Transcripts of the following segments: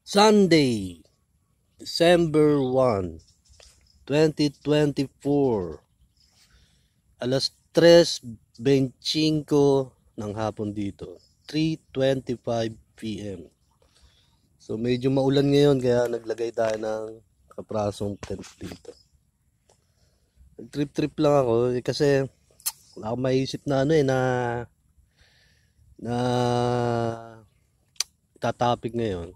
Sunday, December 1, 2024, alas 3:25 ng hapon dito, 3:25 p.m. So medyo maulan ngayon kaya naglagay tayo ng kaprasong tent dito. Nag-trip lang ako kasi wala akong maisip na na itatopic ngayon.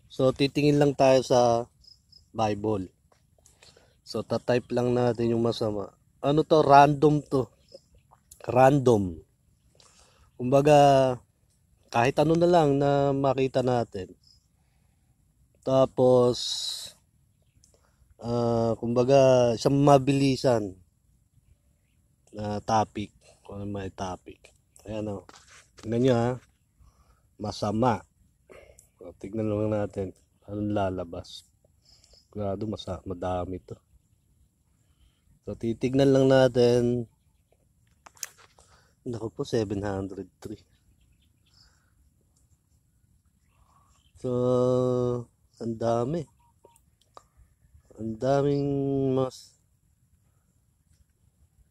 So titingin lang tayo sa Bible. So tatype lang natin yung masama. Ano to? Random to. Random. Kumbaga kahit ano na lang na makita natin. Tapos kumbaga isang mabilisan na topic. Kung ano may topic. Ayan o. Tignan nyo ha. Masama. O, tignan lang natin. Anong lalabas. Grado madami to. So titignan lang natin. Naku po, 703. So ang dami. Ang daming mas.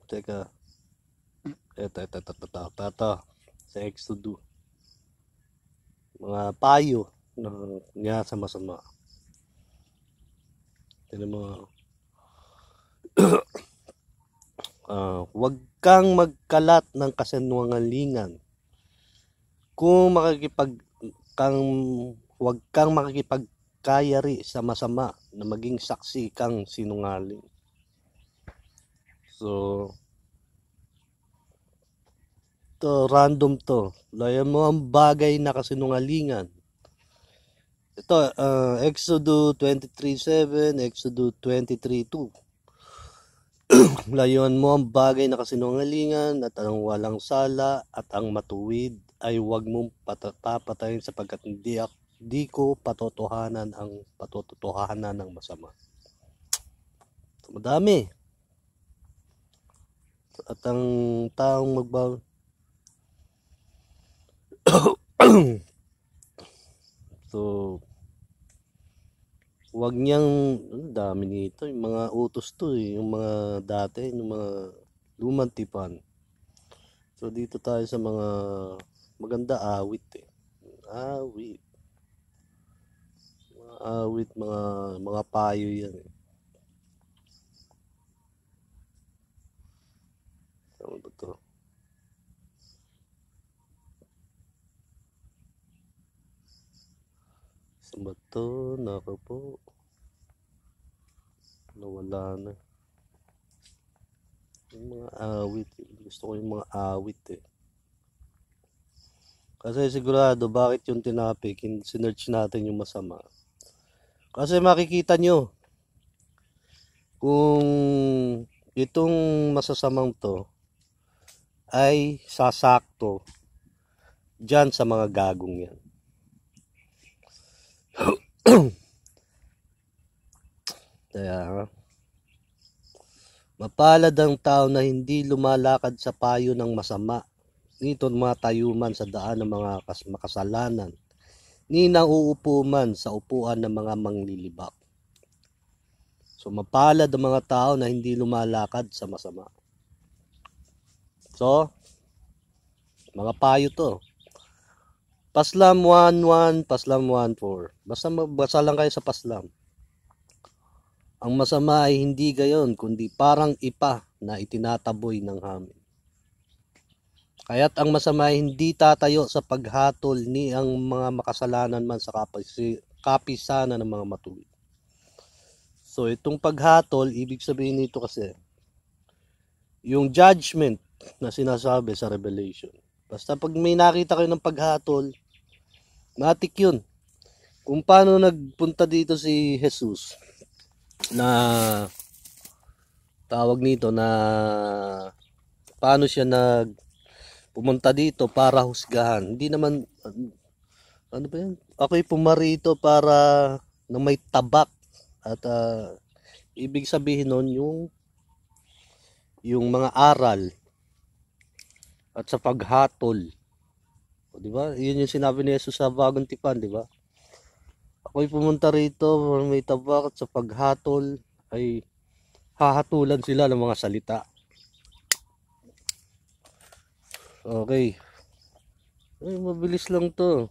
Teka. Ito. Sa Exodus. Mga payo nga sa masama. Tignan mo. Huwag kang magkalat ng kasinungalingan. Huwag kang makikipagkayari sa masama na maging saksi kang sinungaling. So, random to. Layan mo ang bagay na kasinungalingan. Ito, Exodus 23:7, Exodus 23:2. Layuan mo ang bagay na kasinungalingan at ang walang sala at ang matuwid ay huwag mong papatayin sapagkat di ko patotohanan ang patotohanan ng masama. So, madami. At ang taong So, wag niyang, dami nito, yung mga utos to yung mga dati, yung mga lumang tipan. So, dito tayo sa mga maganda awit Awit. Mga awit, mga payo yan Ano ba to? Saan ba to? Nako po. Nawala na. Yung mga awit. Gusto ko yung mga awit Kasi sigurado bakit yung tinapik, sinearch natin yung masama. Kasi makikita nyo kung itong masasamang to ay sasakto dyan sa mga gagong yan. Kaya mapalad ang tao na hindi lumalakad sa payo ng masama, nito matayuman sa daan ng mga makasalanan, ni nang uupo man sa upuan ng mga manglilibak. So mapalad ang mga tao na hindi lumalakad sa masama. So mga payo to. Paslam 1:1, Paslam 1:4. Basta lang kayo sa Paslam. Ang masama ay hindi gayon, kundi parang ipa na itinataboy ng hangin. Kaya't ang masama ay hindi tatayo sa paghatol ni ang mga makasalanan man sa kapisanan ng mga matuwid. So itong paghatol, ibig sabihin nito kasi, yung judgment na sinasabi sa Revelation. Basta pag may nakita kayo ng paghatol, matik yun. Kung paano nagpunta dito si Jesus na tawag nito na paano siya pumunta dito para husgahan. Hindi naman ano ba yan? Ako'y pumarito para na may tabak at ibig sabihin nun yung mga aral at sa paghatol. O, di ba? Yun yung sinabi ni Jesus sa Bagong Tipan, di ba? ako'y pumunta rito, may tabak at sa paghatol ay hahatulan sila ng mga salita. Okay. Ay, mabilis lang to.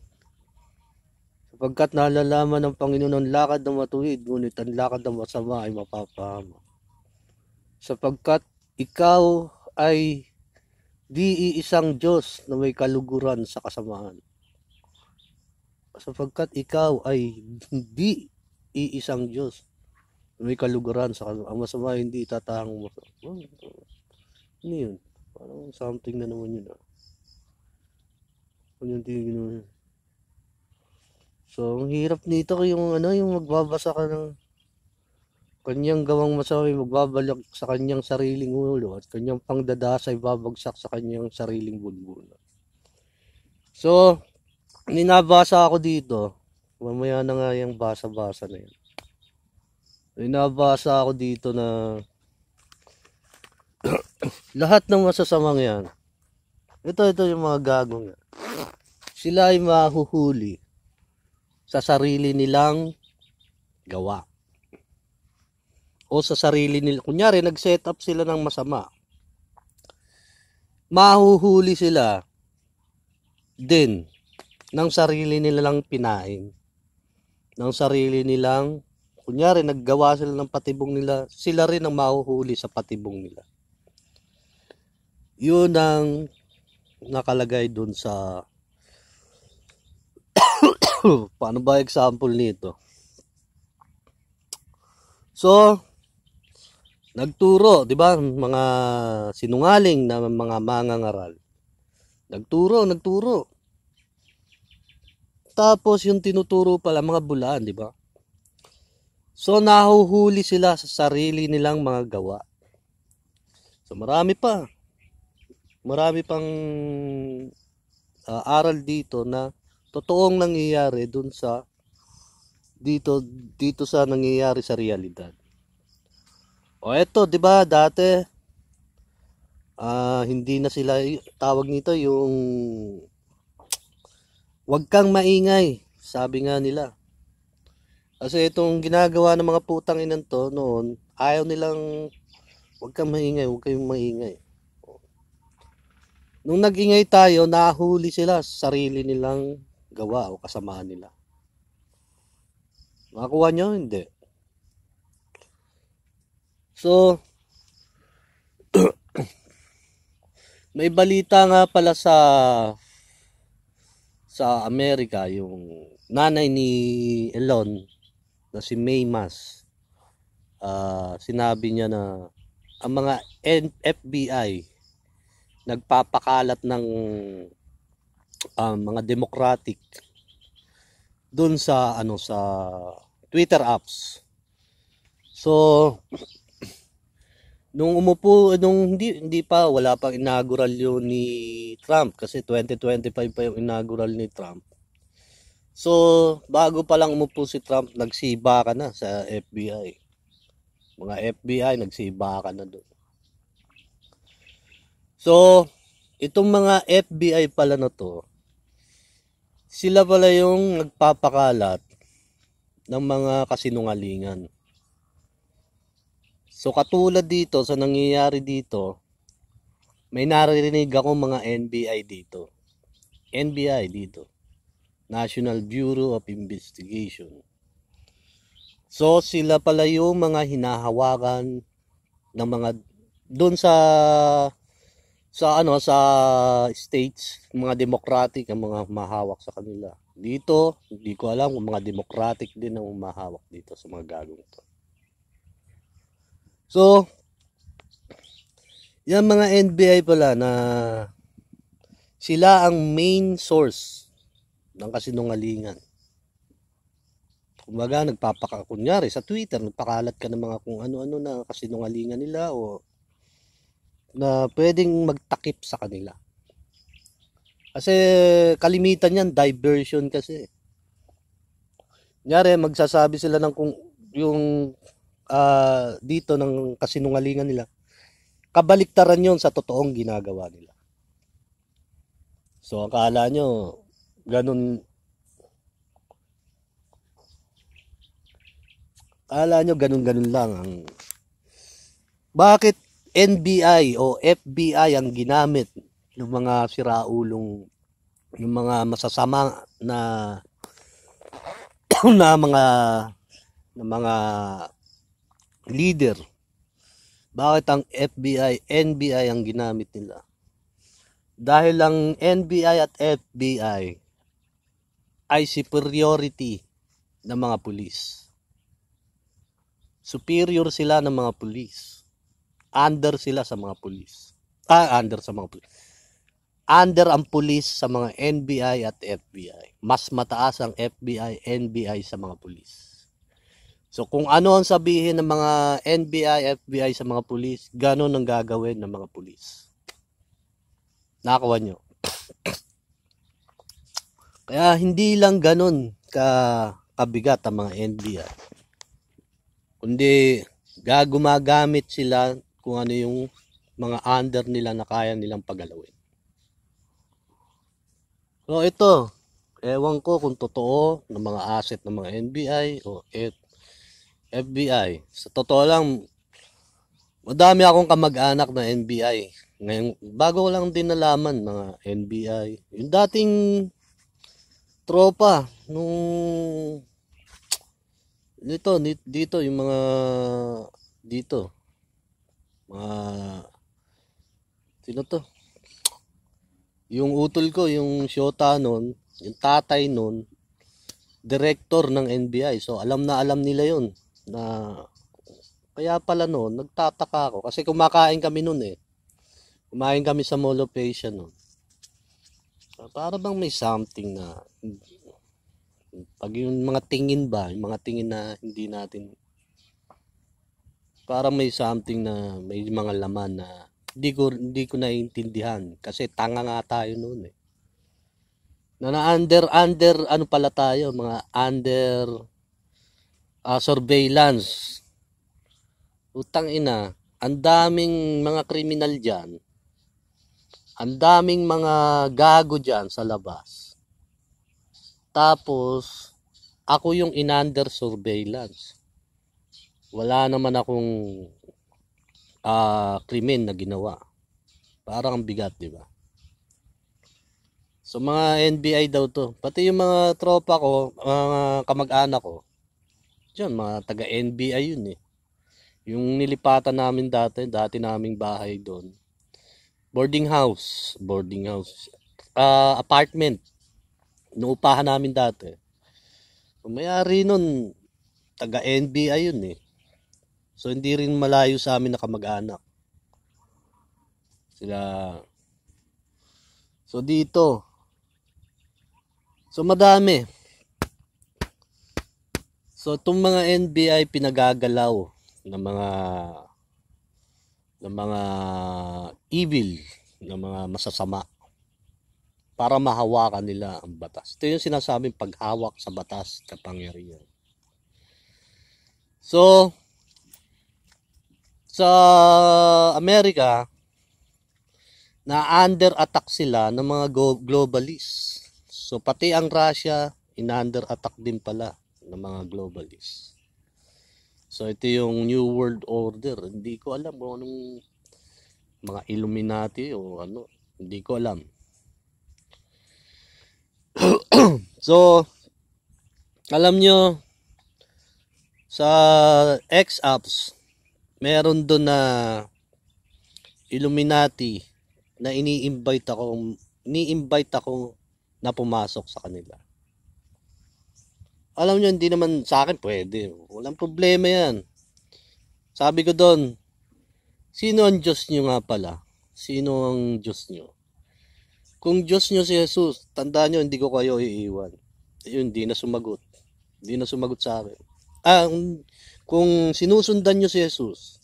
Sapagkat nalalaman ng Panginoon ang lakad ng matuwid, ngunit ang lakad ng masama ay mapapahama. Sapagkat ikaw ay di iisang Diyos na may kaluguran sa kasamaan. Sapagkat ikaw ay di iisang Diyos na may kaluguran sa kasamaan. Ang masama hindi itatahang masama. Ano yun? Parang something na naman yun. Ano yung tingin naman? So, ang hirap nito yung magbabasa ka ng kanyang gawang masama, magbabalik sa kanyang sariling ulo at kanyang pangdadasa ay babagsak sa kanyang sariling bulbulo. So, ninabasa ako dito. Mamaya na nga yung basa-basa na yan. Ninabasa ako dito na lahat ng masasamang yan. Ito yung mga gagong yan. Sila ay mahuhuli sa sarili nilang gawa. O sa sarili nila. Kunyari, nag-set up sila ng masama. Mahuhuli sila din ng sarili nilang pinain. Ng sarili nilang, kunyari, naggawa sila ng patibong nila, sila rin ang mahuhuli sa patibong nila. Yun ang nakalagay dun sa paano ba example nito? So, nagturo, 'di ba? Mga sinungaling na mga mangangaral. Nagturo. Tapos yung tinuturo pala mga bulaan, 'di ba? So nahuhuli sila sa sarili nilang mga gawa. So marami pang aral dito na totoong nangyayari dun sa dito sa nangyayari sa realidad. O eto, 'di ba, dati hindi na sila tawag nito yung wag kang maingay, sabi nga nila. Kasi itong ginagawa ng mga putang inan to noon, ayaw nilang wag kang maingay, wag kayong maingay. Nung nag-ingay tayo, nahuli sila sa sarili nilang gawa o kasamaan nila. Makakuha nyo? Hindi. So, may balita nga pala sa Amerika, yung nanay ni Elon na si May Mas. Sinabi niya na ang mga FBI nagpapakalat ng mga democratic dun sa sa Twitter apps. So nung hindi pa, wala pang inaugural yun ni Trump kasi 2025 pa yung inaugural ni Trump. So bago pa lang umupo si Trump, nagsiba ka na sa FBI. Mga FBI nagsiba ka na doon. So, itong mga FBI pala na to, sila pala yung nagpapakalat ng mga kasinungalingan. So, katulad dito, sa nangyayari dito, may naririnig akong mga NBI dito. National Bureau of Investigation. So, sila pala yung mga hinahawakan ng mga doon sa states, mga democratic ang mga mahawak sa kanila. Dito, hindi ko alam kung mga democratic din ang mahawak dito sa mga gagong to. So, yan mga NBI pala na sila ang main source ng kasinungalingan. Kumbaga, kunyari sa Twitter, nagpakalat ka ng mga kung ano-ano na kasinungalingan nila o na pwedeng magtakip sa kanila. Kasi kalimitan yan, diversion kasi. Kunyari, magsasabi sila ng kung yung dito ng kasinungalingan nila, kabaliktaran yon sa totoong ginagawa nila. So, akala nyo, ganun Kala nyo ganun-ganun lang ang... Bakit NBI o FBI ang ginamit ng mga siraulong, yung mga masasama na na mga leader? Bakit ang FBI, NBI ang ginamit nila? Dahil ang NBI at FBI ay superiority ng mga pulis. Superior sila ng mga pulis. Under sila sa mga pulis. Under sa mga pulis. Under ang pulis sa mga NBI at FBI. Mas mataas ang FBI, NBI sa mga pulis. So kung ano ang sabihin ng mga NBI, FBI sa mga pulis, ganon ang gagawin ng mga pulis. Nakakuha nyo. Kaya hindi lang ganon kabigat ang mga NBI. Kundi gumagamit sila kung ano yung mga under nila na kaya nilang pagalawin. So ito, ewan ko kung totoo ng mga asset ng mga NBI o FBI. Sa totoo lang, madami akong kamag-anak na NBI. Ngayon, bago ko lang din nalaman mga NBI. Yung dating tropa nung dito yung mga dito mga sino to, yung utol ko, yung syota nun, yung tatay nun, director ng NBI. So alam nila yun na kaya pala noon nagtataka ako kasi kumakain kami noon kumain kami sa Mall of Asia noon. Para bang may something na pag yung mga tingin na hindi natin, parang may something na may mga laman na hindi ko naiintindihan kasi tanga nga tayo noon na under ano pala tayo, mga under surveillance. Utang ina, ang daming mga kriminal diyan, ang daming mga gago diyan sa labas. Tapos ako yung in-under surveillance. Wala naman akong krimen na ginawa. Parang ang bigat, di ba? So mga NBI daw to. Pati yung mga tropa ko, mga kamag-anak ko, diyan mga taga NBI yun Yung nilipatan namin dati naming bahay doon. Boarding house, apartment. Inuupahan namin dati. May-ari nun, taga NBI yun So hindi rin malayo sa amin na kamag-anak. Sila. So dito. So madami. So itong mga NBI pinagagalaw ng mga evil, ng mga masasama para mahawakan nila ang batas. Ito yung sinasabing paghawak sa batas, kapangyarihan. So sa Amerika, na under attack sila ng mga globalists. So pati ang Russia, in-under attack din pala ng mga globalists. So ito yung New World Order. Hindi ko alam kung anong mga Illuminati o ano. Hindi ko alam. So alam nyo, sa X-Apps, meron doon na Illuminati na ini-invite ako na pumasok sa kanila. Alam nyo, hindi naman sa akin pwede. Walang problema yan. Sabi ko doon, sino ang Diyos nyo nga pala? Sino ang Diyos nyo? Kung Diyos nyo si Jesus, tandaan nyo, hindi ko kayo iiwan. Yun, hindi na sumagot. Hindi na sumagot sa akin. Kung sinusundan nyo si Jesus,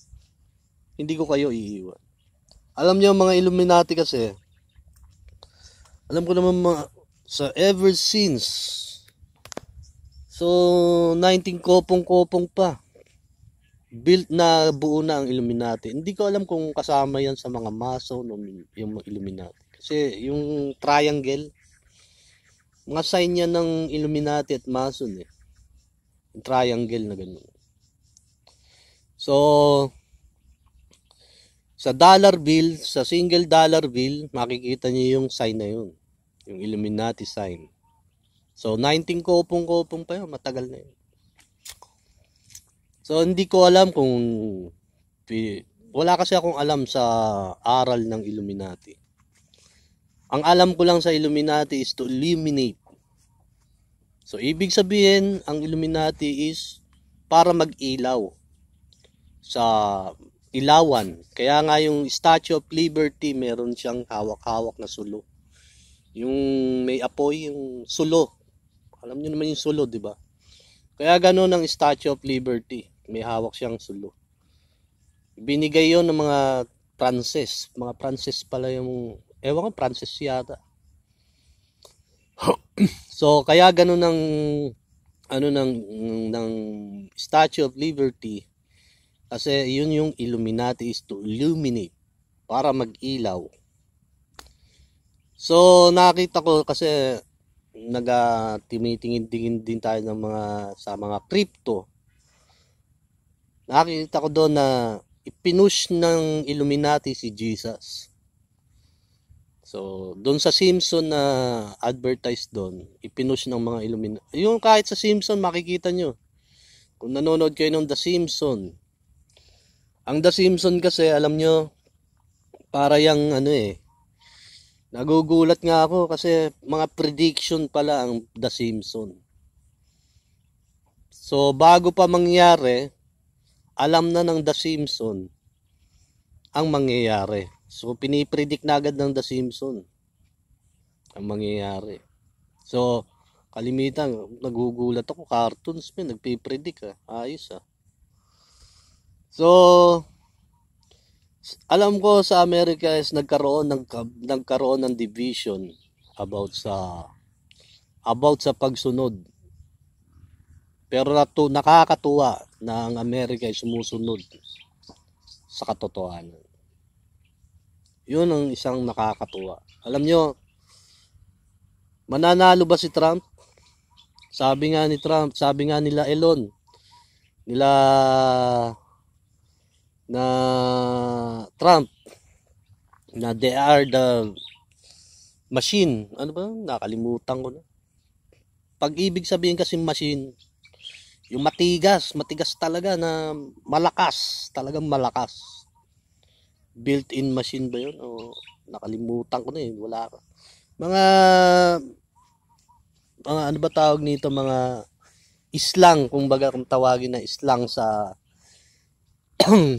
hindi ko kayo iiwan. Alam niyo mga Illuminati kasi, alam ko naman sa ever since, so 19 kopong pa, built na buo na ang Illuminati. Hindi ko alam kung kasama yan sa mga Mason o yung Illuminati. Kasi yung triangle, mga sign yan ng Illuminati at Mason Yung triangle na ganun. So, sa dollar bill, sa single dollar bill, makikita niyo yung sign na yun. Yung Illuminati sign. So, 19 kopong-kopong pa yun. Matagal na yun. So, hindi ko alam kung... Wala kasi akong alam sa aral ng Illuminati. Ang alam ko lang sa Illuminati is to illuminate. So, ibig sabihin, ang Illuminati is para mag-ilaw sa ilawan. Kaya nga yung Statue of Liberty, meron siyang hawak-hawak na sulo. Yung may apoy, yung sulo. Alam niyo naman yung sulo, di ba? Kaya gano'n ang Statue of Liberty. May hawak siyang sulo. Binigay yon ng mga Pranses. Mga Pranses pala yung... Ewan ko, Pranses yata. So, kaya gano'n ang... ng Statue of Liberty. Kasi yun yung Illuminati is to illuminate. Para mag-ilaw. So, nakita ko kasi timitingin din tayo ng sa mga crypto. Nakita ko doon na ipinush ng Illuminati si Jesus. So, doon sa Simpson na advertise doon, ipinush ng mga Illuminati. Yung kahit sa Simpson, makikita nyo. Kung nanonood kayo ng The Simpson. Ang The Simpson kasi, alam nyo, para yung nagugulat nga ako kasi mga prediction pala ang The Simpson. So, bago pa mangyari, alam na ng The Simpson ang mangyayari. So, pinipredict na agad ng The Simpson ang mangyayari. So, kalimitan, nagugulat ako, cartoons, nagpipredict ayos So, alam ko sa Amerika is nagkaroon ng division about sa pagsunod. Pero nakakatuwa na ang Amerika ay sumusunod sa katotohanan. Yun ang isang nakakatuwa. Alam nyo, mananalo ba si Trump? Sabi nga nila Elon, na Trump, na they are the machine. Ano ba? Nakalimutan ko na. Pag ibig sabihin kasi machine, yung matigas talaga na malakas, talagang malakas. Built-in machine ba yun? O nakalimutan ko na wala ka. Mga ano ba tawag nito, mga islang, kumbaga kung tawagin na islang sa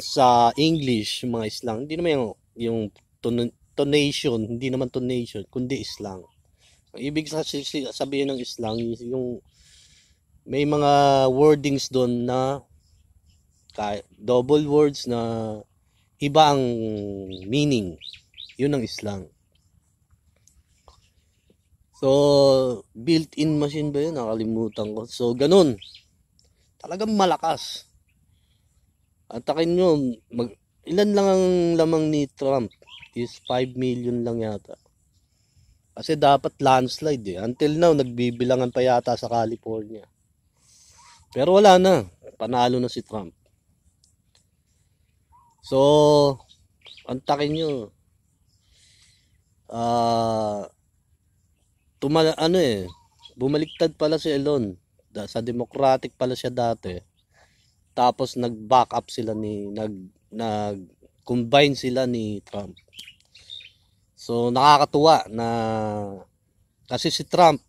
sa English, mga islang. Hindi naman yung tonation, hindi naman tonation, kundi islang. Ang ibig sabihin ng islang, yung may mga wordings doon na double words na iba ang meaning. Yun ang islang. So, built-in machine ba yun? Nakalimutan ko. So, ganun. Talagang malakas. At takin nyo, ilan lang ang lamang ni Trump? Is 5 million lang yata. Kasi dapat landslide Until now, nagbibilangan pa yata sa California. Pero wala na. Panalo na si Trump. So, antakin nyo. Bumaliktad pala si Elon. Sa Democratic pala siya dati. Tapos nag-back up sila nag-combine sila ni Trump. So, nakakatuwa na kasi si Trump,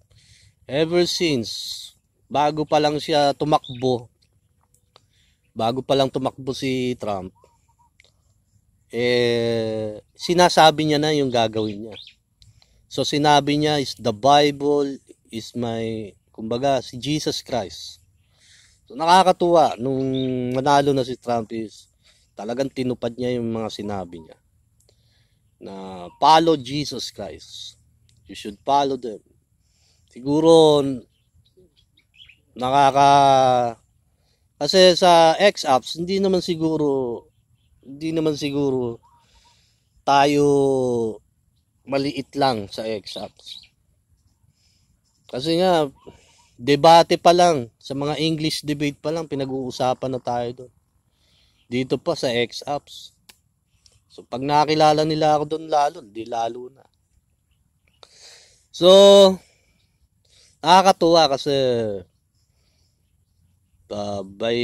ever since, bago pa lang tumakbo si Trump, sinasabi niya na yung gagawin niya. So, sinabi niya is the Bible is kumbaga, si Jesus Christ. So, nakakatuwa nung manalo na si Trump is talagang tinupad niya yung mga sinabi niya. Na follow Jesus Christ. You should follow them. Siguro, kasi sa X-Apps, hindi naman siguro tayo maliit lang sa X-Apps. Kasi nga, debate pa lang, sa mga English debate pa lang, pinag-uusapan na tayo doon. Dito pa sa X-Apps. So pag nakilala nila ako doon lalo, di lalo na. So, nakakatuwa kasi by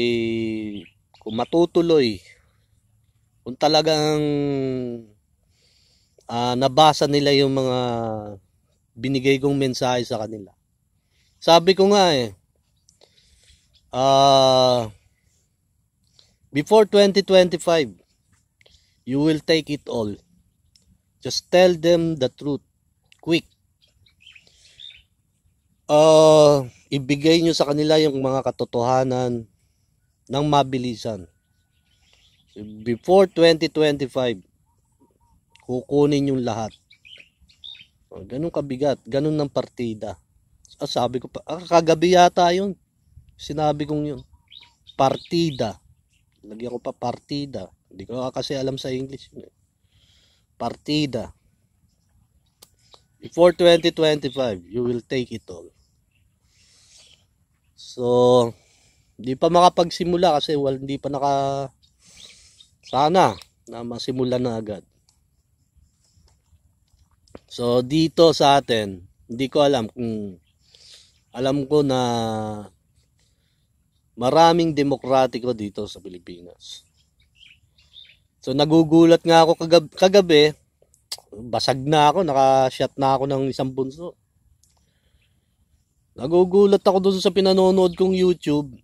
kung matutuloy, kung talagang nabasa nila yung mga binigay kong mensahe sa kanila. Sabi ko nga before 2025, you will take it all. Just tell them the truth. Quick. Ibigay nyo sa kanila yung mga katotohanan ng mabilisan. Before 2025, kukunin yung lahat. Ganun kabigat, ganun ng partida. Sabi ko pa, kagabi yata yun. Sinabi kong yun. Partida. Lagyan ko pa partida. Hindi ko kasi alam sa English yun. Partida. Before 2025, you will take it all. So, hindi pa makapagsimula kasi hindi pa sana na masimula na agad. So, dito sa atin, hindi ko alam kung alam ko na maraming demokratiko dito sa Pilipinas. So, nagugulat nga ako kagabi, basag na ako, naka-shot na ako ng isang bunso. Nagugulat ako doon sa pinanonood kong YouTube.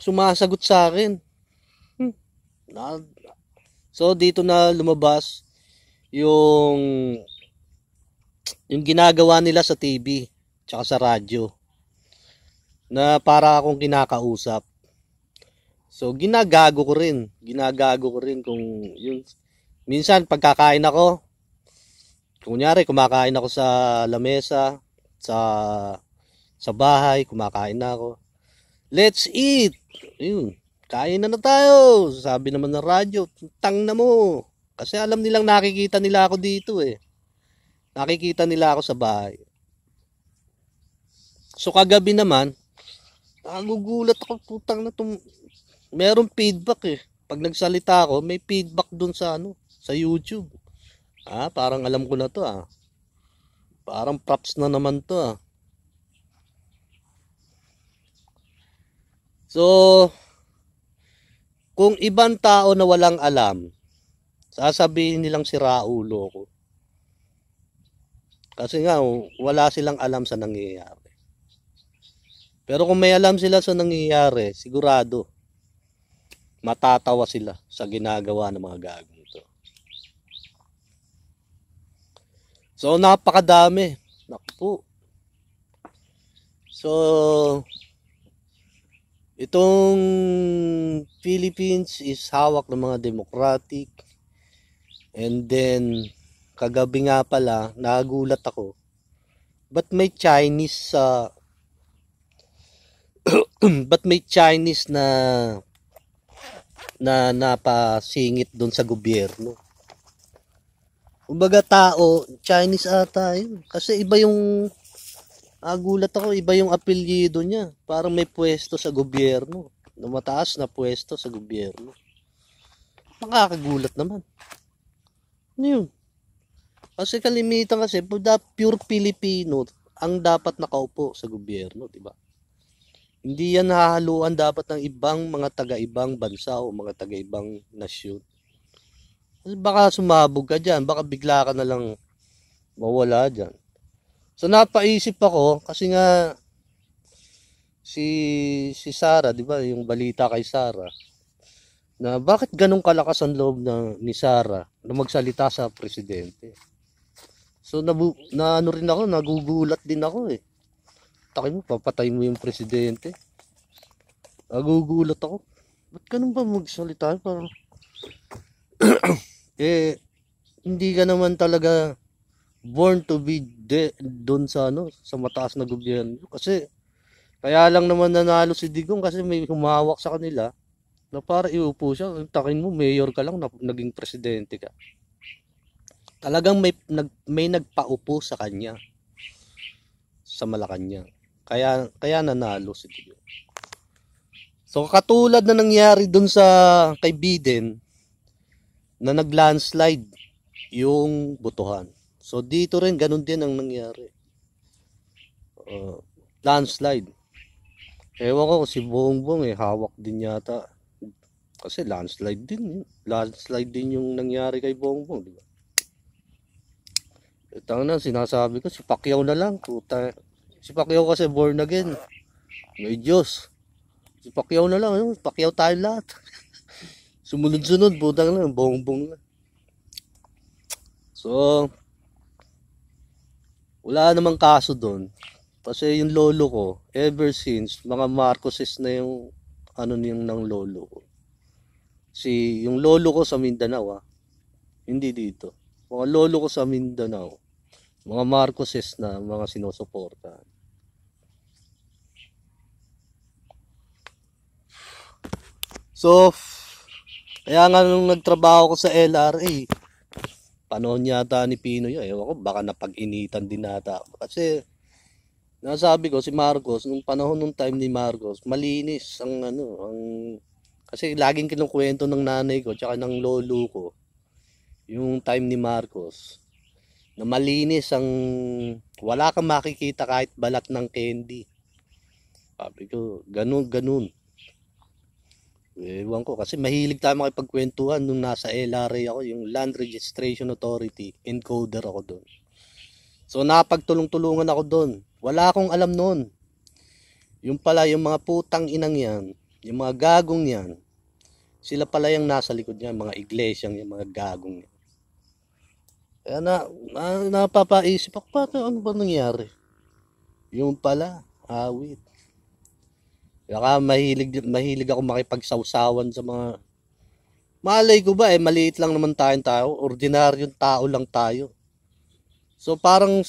Sumasagot sa akin. So, dito na lumabas yung ginagawa nila sa TV tsaka sa radyo na para akong kinakausap. So ginagago ko rin kung yung minsan pagkakain ako, kunyari kumakain ako sa lamesa, sa bahay, kumakain na ako. Let's eat. Yun, kain na tayo. Sabi naman ng radyo, tang na mo. Kasi alam nilang nakikita nila ako dito Nakikita nila ako sa bahay. So kagabi naman, nagugulat ako, putang na itong, merong feedback Pag nagsalita ako, may feedback dun sa sa YouTube. Parang alam ko na to Parang props na naman to So, kung ibang tao na walang alam, sasabihin nilang siraulo ko. Kasi nga, wala silang alam sa nangyayari. Pero kung may alam sila sa nangyayari, sigurado, matatawa sila sa ginagawa ng mga gagong ito. So, napakadami. Naku po. So, itong Philippines is hawak ng mga democratic. And then, kagabi nga pala, nagulat ako. Ba't may Chinese na napasingit doon sa gobyerno? Kumbaga tao, Chinese ata yun. Kasi iba yung, gulat ako, iba yung apelyido niya. Parang may pwesto sa gobyerno. Mataas na pwesto sa gobyerno. Nakakagulat naman. Ano yun? Kasi kalimitan kasi, pure Filipino ang dapat nakaupo sa gobyerno, di ba? Hindi yan hahaluan dapat ng ibang mga taga-ibang bansa o mga taga-ibang nasyon. Baka sumabog ka dyan, baka bigla ka na lang mawala dyan. So napaisip ako, kasi nga si Sara, di ba, yung balita kay Sara, na bakit ganun kalakas ang loob ni Sara na magsalita sa presidente. So ano rin ako, nagugulat din ako Takin mo, papatay mo yung presidente. Nagugulat ako. Ba't ganun ba magsalita? Parang hindi ka naman talaga born to be doon sa sa mataas na gobyerno. Kasi kaya lang naman nanalo si Digong kasi may humawak sa kanila na para iupo siya. Takin mo, mayor ka lang, naging presidente ka. Talagang may nagpaupo sa kanya sa Malacanang. Kaya nanalo si Digong. So katulad na nangyari dun sa kay Biden na nag-landslide yung botohan. So dito rin ganun din ang nangyari. Landslide. Ewan ko si Bongbong hawak din yata. Kasi landslide din. Landslide din yung nangyari kay Bongbong, di ba? Ito na sinasabi ko, si Pacquiao na lang. Puta. Si Pacquiao kasi born again. May Diyos. Si Pacquiao na lang. Pacquiao tayo lahat. Sumunod-sunod, putang lang. Bongbong na. So, wala namang kaso doon. Kasi yung lolo ko, ever since, mga Marcoses na yung ano niyang ng lolo ko. Yung lolo ko sa Mindanao, hindi dito. Mga lolo ko sa Mindanao, mga Marcoses na mga sinusuporta. So, kaya nga nung nagtrabaho ko sa LRA, panahon yata ni Pinoy, ewan ko, baka napag-initan din nata ako. Kasi, nasabi ko si Marcos, nung panahon nung time ni Marcos, malinis ang kasi laging kinukwento ng nanay ko tsaka ng lolo ko yung time ni Marcos na malinis ang wala kang makikita kahit balat ng candy. Sabi ko, ganun. Ewan ko kasi mahilig tayo makipagkwentuhan nung nasa LRA ako, yung Land Registration Authority, encoder ako doon. So napagtulong-tulungan ako doon. Wala akong alam noon. Yung pala yung mga putang inang yan, yung mga gagong yan, sila pala yung nasa likod niya, mga iglesyang yung mga gagong yan. Kaya napapaisip ako, ano ba nangyari? Yung pala, awit. Kaya mahilig ako makipagsawsawan sa mga, malay ko ba maliit lang naman tayo, ordinaryong tao lang tayo. So parang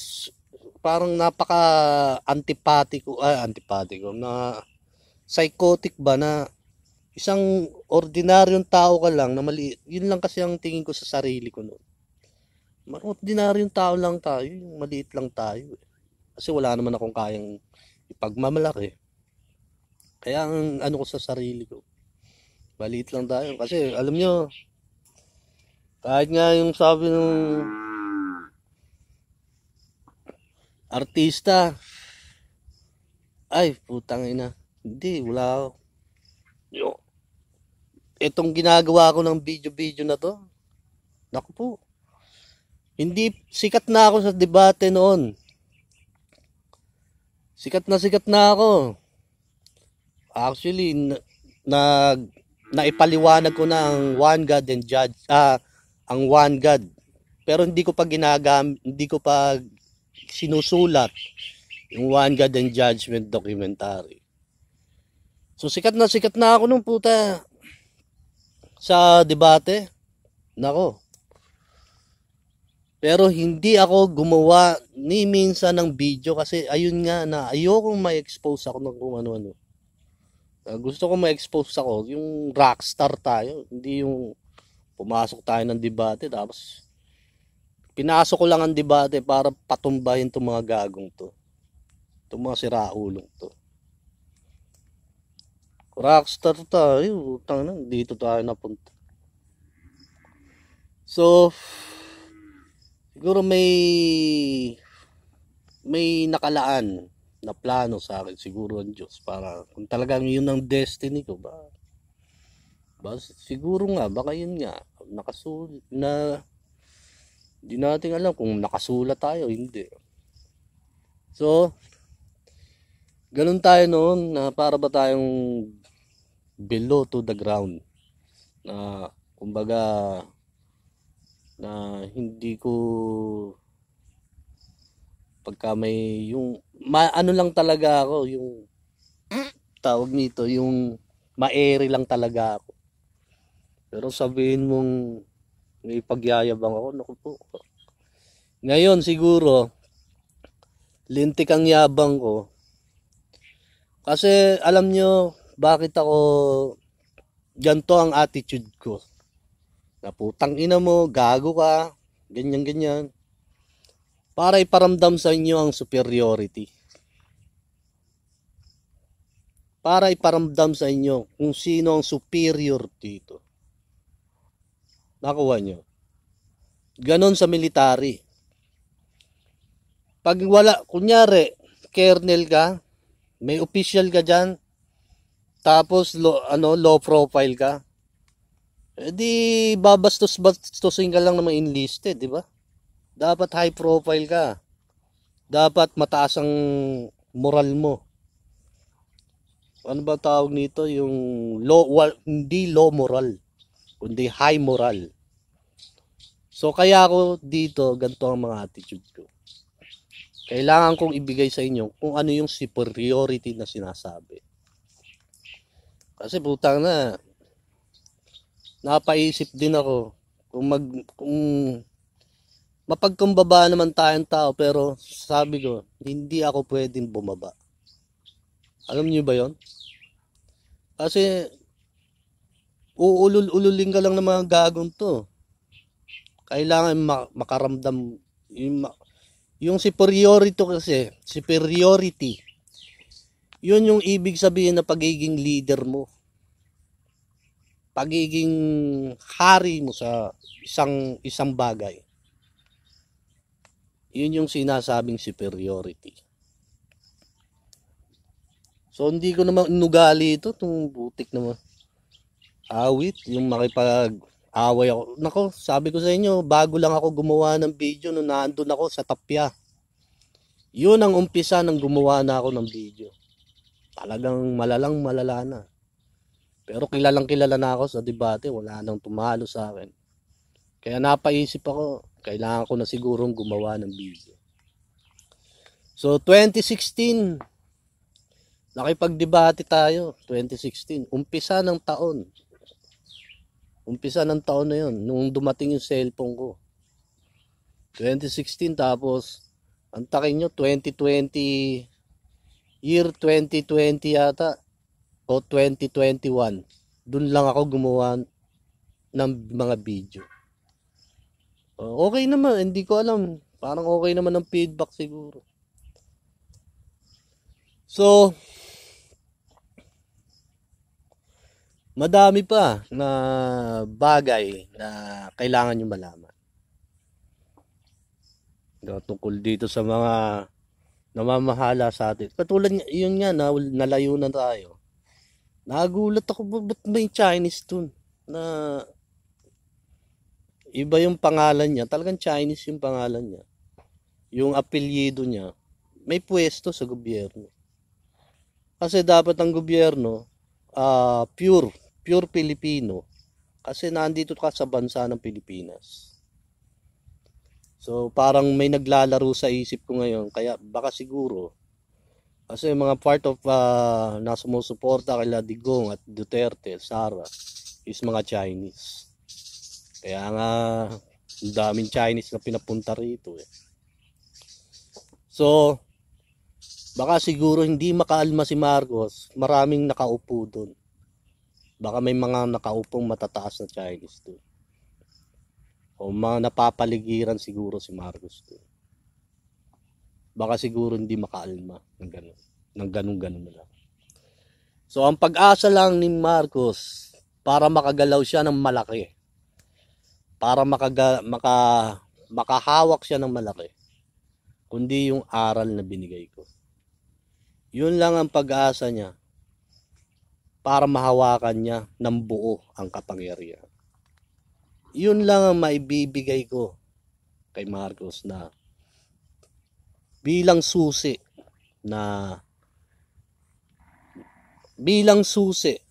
napaka antipatiko na psychotic ba na isang ordinaryong tao ka lang na maliit. Yun lang kasi ang tingin ko sa sarili ko noon. Ordinaryong tao lang tayo, maliit lang tayo. Kasi wala naman akong kayang ipagmamalaki. Kaya ang ano ko sa sarili ko, maliit lang tayo. Kasi alam nyo, kahit nga yung sabi ng artista, ay putang ina, hindi, wala ako. Itong ginagawa ko ng video na to, naku po, hindi, sikat na ako sa debate noon. Sikat na ako. Actually, naipaliwanag ko na ang one God and judge, ang one God. Pero hindi ko pa sinusulat yung one God and judgment documentary. So sikat na ako nung puta sa debate. Nako. Pero hindi ako gumawa ni minsan ng video kasi ayun nga na ayokong ma-expose ako ng kung ano-ano. Gusto ko ma-expose ako yung rockstar tayo, hindi yung pumasok tayo ng debate tapos pinasok ko lang ang debate para patumbahin itong mga gagong to. Itong mga siraulong to. Rockstar tayo, dito tayo napunta. So, siguro may nakalaan na plano sa akin siguro ang Diyos para kung talagang yun ang destiny ko ba siguro nga baka yun nga nakasulat na hindi natin alam kung nakasulat tayo hindi. So ganun tayo noon na para ba tayong below to the ground na kumbaga na hindi ko pagka may yung ano lang talaga ako yung tawag nito yung ma-airy lang talaga ako. Pero sabihin mong may pagyayabang ako, naku po. Ngayon siguro lintik ang yabang ko. Kasi alam nyo bakit ako ganito ang attitude ko. Na putang ina mo, gago ka, ganyan. Para iparamdam sa inyo ang superiority. para iparamdam sa inyo kung sino ang superior dito. Nakuha nyo? Ganon sa military. Pag wala, kunyari, kernel ka, may official ka dyan, tapos low profile ka, di babastos-bastosin ka lang na enlisted, di ba? Dapat high profile ka. Dapat mataas ang moral mo. Ano ba tawag nito? Yung hindi low moral, kundi high moral. So kaya ako dito, ganito ang mga attitude ko. Kailangan kong ibigay sa inyo kung ano yung superiority na sinasabi. Kasi putang na, napaisip din ako kung mapagkumbaba naman tayong tao, pero sabi ko, hindi ako pwedeng bumaba. Alam niyo ba yon? Kasi uulul-ululing ka lang ng mga gagong to. Kailangan makaramdam yung superiority. Yun yung ibig sabihin na pagiging leader mo. Pagiging hari mo sa isang bagay. Yun yung sinasabing superiority. So hindi ko naman inugali ito, itong butik naman. Awit, yung makipag-away ako. Nako, sabi ko sa inyo, bago lang ako gumawa ng video nung naandun ako sa Tapia. Yun ang umpisa ng gumawa na ako ng video. Talagang malala na. Pero kilalang kilala na ako sa debate, wala nang tumalo sa akin. Kaya napaisip ako, kailangan ko na sigurong gumawa ng video. So 2016, nakipagdebate tayo. 2016, umpisa ng taon. Umpisa ng taon na yun, nung dumating yung cellphone ko. 2016, tapos ang takin nyo, 2020, year 2020 yata, o 2021, dun lang ako gumawa ng mga video. Okay naman, hindi ko alam, parang okay naman ang feedback siguro. So, madami pa na bagay na kailangan nyo malaman. Tungkol dito sa mga namamahala sa atin. Katulad yun nga, nalayo na tayo. Nagulat ako, ba't may Chinese dun? Na iba yung pangalan niya. Talagang Chinese yung pangalan niya. Yung apelyido niya, may pwesto sa gobyerno. Kasi dapat ang gobyerno, pure Filipino. Kasi nandito ka sa bansa ng Pilipinas. So parang may naglalaro sa isip ko ngayon, kaya baka siguro kasi mga part of na sumusuporta kay Digong at Duterte, Sara, is mga Chinese. Kaya nga ang daming Chinese na pinapunta rito eh. So baka siguro hindi makaalma si Marcos, maraming nakaupo doon. Baka may mga nakaupong matataas na Chinese doon. O mga napapaligiran siguro si Marcos doon. Baka siguro hindi makaalma ng ganun. Ng ganun na lang. So ang pag-asa lang ni Marcos para makagalaw siya ng malaki. Para makahawak siya ng malaki. Kundi yung aral na binigay ko. Yun lang ang pag-asa niya para mahawakan niya ng buo ang kapangyarihan. Yun lang ang maibibigay ko kay Marcos na bilang susi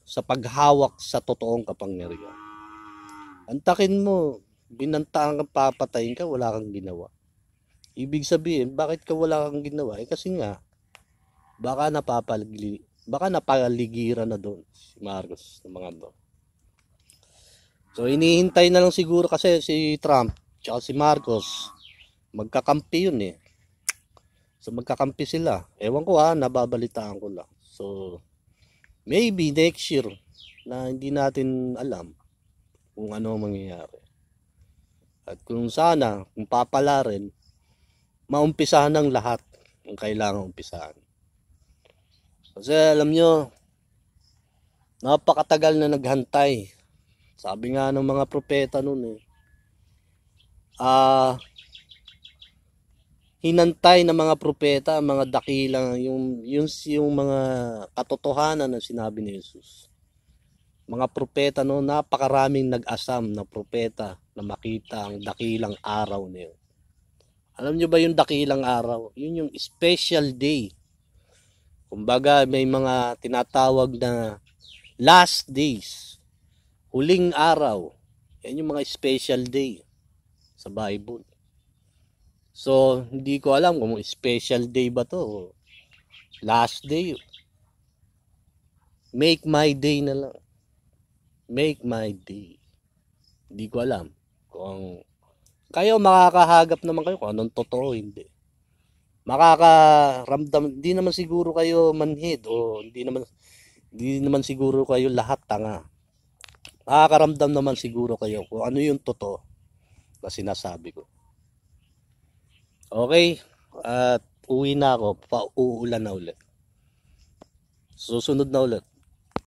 sa paghawak sa totoong kapangyarihan. Antakin mo, binantaan kang papatayin ka, wala kang ginawa. Ibig sabihin, bakit ka wala kang ginawa? Kasi nga, baka napaligiran na doon si Marcos ng mga doon. So hinihintay na lang siguro kasi si Trump tsaka si Marcos magkakampi yun eh. So magkakampi sila. Ewan ko nababalitaan ko lang. So maybe next year na hindi natin alam kung ano mangyayari. At kung sana, kung papala rin, maumpisahan ng lahat ang kailangan umpisahan. Kasi alam nyo, Napakatagal na naghantay. Sabi nga ng mga propeta noon hinantay ng mga propeta, mga dakilang, yung mga katotohanan na sinabi ni Jesus. Mga propeta noon, napakaraming nag-asam na propeta na makita ang dakilang araw na yun. Alam nyo ba yung dakilang araw? Yun yung special day. Kumbaga may mga tinatawag na last days, huling araw. Yan yung mga special day sa Bible. So, hindi ko alam kung special day ba to o last day. Make my day na lang. Make my day. Hindi ko alam kung kayo makakahagap naman kayo kung anong totoo, hindi. Makakaramdam, hindi naman siguro kayo manhid o hindi naman siguro kayo lahat tanga. Makakaramdam naman siguro kayo kung ano yung totoo na sinasabi ko. Okay, at uwi na ako, pauulan na ulit. Susunod na ulit.